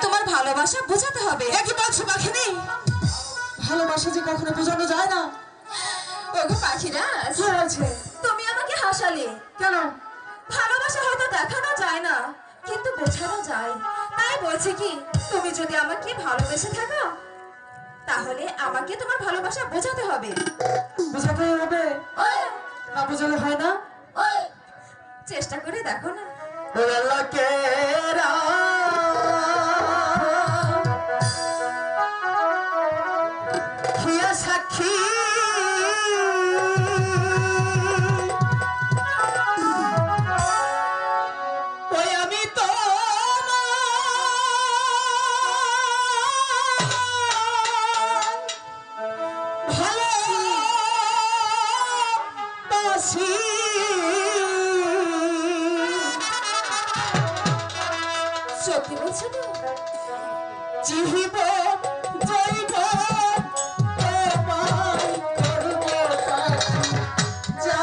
তোমার ভালোবাসা বোঝাতে হবে। কি বলছো পাখিনি? ভালোবাসা যে কখনো বোঝানো যায় না। ওগো পাখিরা, কি বলছে? তুমি আমাকে হাসালে কেন? ভালোবাসা হয়তো দেখানো যায় না, কিন্তু বোঝানো যায়। তাই বলছি কি, তুমি যদি আমাকে ভালোবেসে থাকো তাহলে আমাকে তোমার ভালোবাসা বোঝাতে হবে। বোঝাতে হবে? না বোঝালে হয় না। চেষ্টা করে দেখো না। সাক্ষী ওই আমি তো ভালোবাসি। সত্যি বলছো তো? জীব জৈব তোমায় করব পাখি যা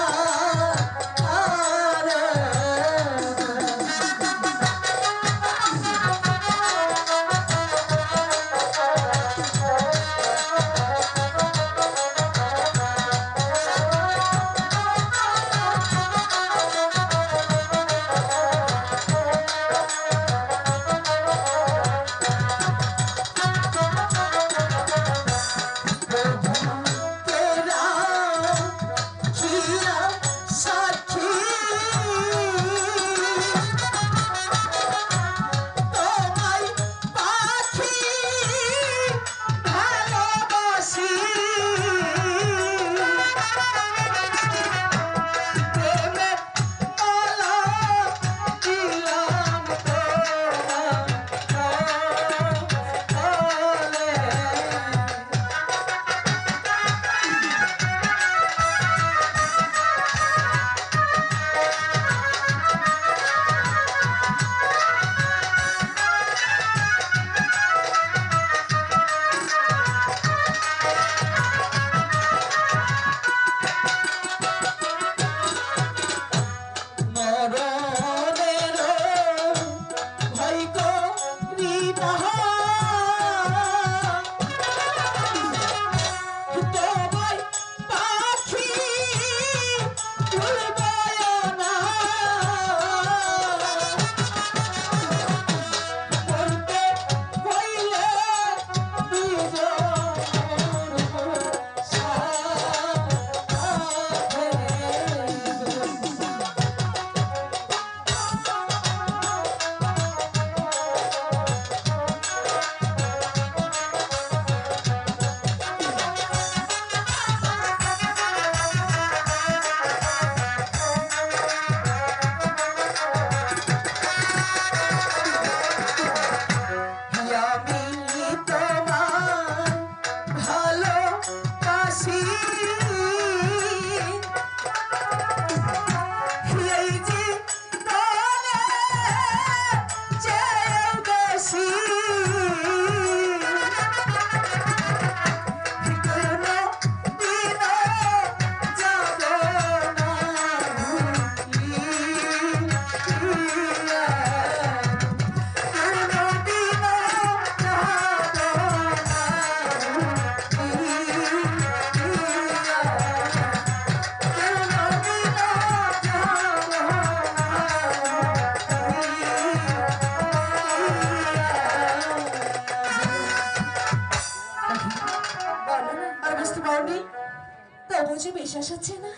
বিশ্বাস হচ্ছে না?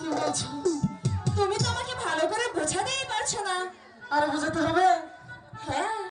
কি বলছো? তুমি তো আমাকে ভালো করে বোঝাতেই পারছো না। আর বোঝাতে হবে?